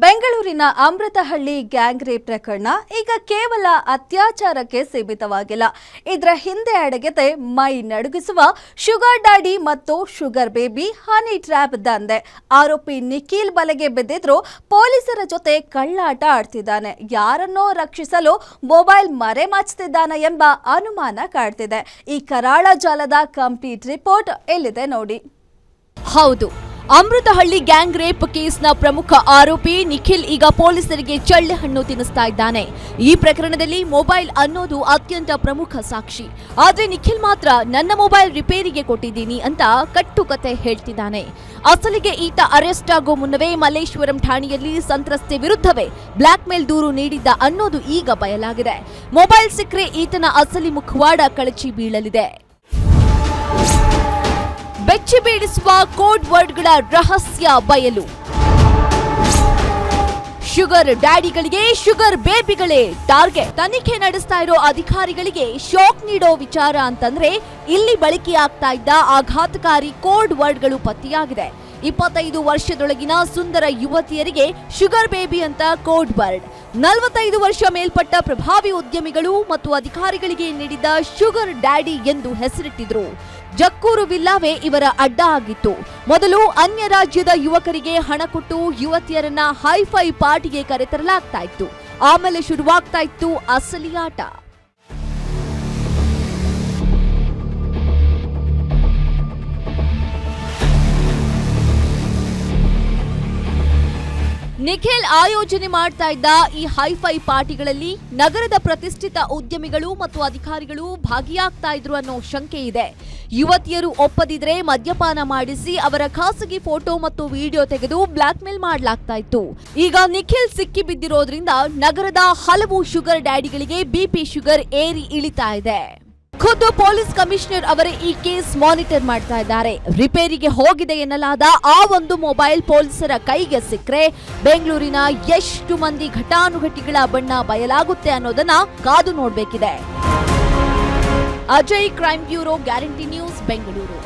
ಬೆಂಗಳೂರಿನ Amruthahalli gang rape ಪ್ರಕರಣ ಈಗ ಕೇವಲ ಅತ್ಯಾಚಾರಕ್ಕೆ ಸೀಮಿತವಾಗಿಲ್ಲ. ಇದರ ಹಿಂದೆ ಅಡಗಿದೆ ಮೈ ನಡುಗಿಸುವ ಶುಗರ್ ಡ್ಯಾಡಿ ಮತ್ತು ಶುಗರ್ ಬೇಬಿ ಹನಿ ಟ್ರ್ಯಾಪ್ ದಂಧೆ. ಆರೋಪಿ ನಿಖಿಲ್ ಬಲೆಗೆ ಬಿದ್ದಿದ್ರು ಪೊಲೀಸರ ಜೊತೆ ಕಳ್ಳಾಟ ಆಡ್ತಿದ್ದಾನೆ. ಯಾರನ್ನೋ ರಕ್ಷಿಸಲು ಮೊಬೈಲ್ ಮರೆಮಾಚ್ತಿದ್ದಾನೆ ಎಂಬ ಅನುಮಾನ ಕಾಡ್ತಿದೆ. ಈ ಕರಾಳ ಜಾಲದ ಕಂಪ್ಲೀಟ್ ರಿಪೋರ್ಟ್ ಇಲ್ಲಿದೆ ನೋಡಿ. ಹೌದು, ಅಮೃತಹಳ್ಳಿ ಗ್ಯಾಂಗ್ ರೇಪ್ ಕೇಸ್ನ ಪ್ರಮುಖ ಆರೋಪಿ ನಿಖಿಲ್ ಈಗ ಪೊಲೀಸರಿಗೆ ಚಳ್ಳೆ ಹಣ್ಣು ತಿನ್ನಿಸ್ತಾ ಇದ್ದಾನೆ. ಈ ಪ್ರಕರಣದಲ್ಲಿ ಮೊಬೈಲ್ ಅನ್ನೋದು ಅತ್ಯಂತ ಪ್ರಮುಖ ಸಾಕ್ಷಿ. ಆದ್ರೆ ನಿಖಿಲ್ ಮಾತ್ರ ನನ್ನ ಮೊಬೈಲ್ ರಿಪೇರಿಗೆ ಕೊಟ್ಟಿದ್ದೀನಿ ಅಂತ ಕಟ್ಟುಕತೆ ಹೇಳ್ತಿದ್ದಾನೆ. ಅಸಲಿಗೆ ಈತ ಅರೆಸ್ಟ್ ಆಗೋ ಮುನ್ನವೇ ಮಲ್ಲೇಶ್ವರಂ ಠಾಣೆಯಲ್ಲಿ ಸಂತ್ರಸ್ತೆ ವಿರುದ್ಧವೇ ಬ್ಲಾಕ್ ಮೇಲ್ ದೂರು ನೀಡಿದ್ದ ಅನ್ನೋದು ಈಗ ಬಯಲಾಗಿದೆ. ಮೊಬೈಲ್ ಸಿಕ್ಕರೆ ಈತನ ಅಸಲಿ ಮುಖವಾಡ ಕಳಚಿ ಬೀಳಲಿದೆ. ಬೆಚ್ಚಿ ಬೀಳಿಸುವ ಕೋಡ್ ವರ್ಡ್ಗಳ ರಹಸ್ಯ ಬಯಲು. ಶುಗರ್ ಡ್ಯಾಡಿಗಳಿಗೆ ಶುಗರ್ ಬೇಬಿಗಳೇ ಟಾರ್ಗೆಟ್. ತನಿಖೆ ನಡೆಸ್ತಾ ಇರೋ ಅಧಿಕಾರಿಗಳಿಗೆ ಶಾಕ್ ನೀಡೋ ವಿಚಾರ ಅಂತಂದ್ರೆ ಇಲ್ಲಿ ಬಳಕೆಯಾಗ್ತಾ ಇದ್ದ ಆಘಾತಕಾರಿ ಕೋಡ್ ವರ್ಡ್ಗಳು ಪತ್ತೆಯಾಗಿದೆ. 25 ವರ್ಷದೊಳಗಿನ ಸುಂದರ ಯುವತಿಯರಿಗೆ ಶುಗರ್ ಬೇಬಿ ಅಂತ ಕೋಡ್ ವರ್ಡ್. 45 ವರ್ಷ ಮೇಲ್ಪಟ್ಟ ಪ್ರಭಾವಿ ಉದ್ಯಮಿಗಳು ಮತ್ತು ಅಧಿಕಾರಿಗಳಿಗೆ ನೀಡಿದ್ದ ಶುಗರ್ ಡ್ಯಾಡಿ ಎಂದು ಹೆಸರಿಟ್ಟಿದ್ರು. ಜಕ್ಕೂರು ವಿಲ್ಲಾವೇ ಇವರ ಅಡ್ಡ ಆಗಿತ್ತು. ಮೊದಲು ಅನ್ಯ ರಾಜ್ಯದ ಯುವಕರಿಗೆ ಹಣ ಕೊಟ್ಟು ಯುವತಿಯರನ್ನ ಹೈಫೈ ಪಾರ್ಟಿಗೆ ಕರೆತರಲಾಗ್ತಾ ಇತ್ತು. ಆಮೇಲೆ ಶುರುವಾಗ್ತಾ ಇತ್ತು ಅಸಲಿ ಆಟ. ನಿಖಿಲ್ ಆಯೋಜನೆ ಮಾಡ್ತಾ ಇದ್ದ ಈ ಹೈಫೈ ಪಾರ್ಟಿಗಳಲ್ಲಿ ನಗರದ ಪ್ರತಿಷ್ಠಿತ ಉದ್ಯಮಿಗಳು ಮತ್ತು ಅಧಿಕಾರಿಗಳು ಭಾಗಿಯಾಗ್ತಾ ಇದ್ರು ಅನ್ನೋ ಶಂಕೆ ಇದೆ. ಯುವತಿಯರು ಒಪ್ಪದಿದ್ರೆ ಮದ್ಯಪಾನ ಮಾಡಿಸಿ ಅವರ ಖಾಸಗಿ ಫೋಟೋ ಮತ್ತು ವಿಡಿಯೋ ತೆಗೆದು ಬ್ಲಾಕ್ ಮೇಲ್ ಮಾಡಲಾಗ್ತಾ ಇತ್ತು. ಈಗ ನಿಖಿಲ್ ಸಿಕ್ಕಿ ಬಿದ್ದಿರೋದ್ರಿಂದ ನಗರದ ಹಲವು ಶುಗರ್ ಡ್ಯಾಡಿಗಳಿಗೆ ಬಿಪಿ ಶುಗರ್ ಏರಿ ಇಳಿತಾ ಇದೆ. ಖುದ್ದು ಪೊಲೀಸ್ ಕಮಿಷನರ್ ಅವರೇ ಈ ಕೇಸ್ ಮಾನಿಟರ್ ಮಾಡ್ತಾ ಇದ್ದಾರೆ. ರಿಪೇರಿಗೆ ಹೋಗಿದೆ ಎನ್ನಲಾದ ಆ ಒಂದು ಮೊಬೈಲ್ ಪೊಲೀಸರ ಕೈಗೆ ಸಿಕ್ಕರೆ ಬೆಂಗಳೂರಿನ ಎಷ್ಟು ಮಂದಿ ಘಟಾನುಘಟಿಗಳ ಬಣ್ಣ ಬಯಲಾಗುತ್ತೆ ಅನ್ನೋದನ್ನ ಕಾದು ನೋಡ್ಬೇಕಿದೆ. Ajay, crime bureau, guarantee news, Bengaluru.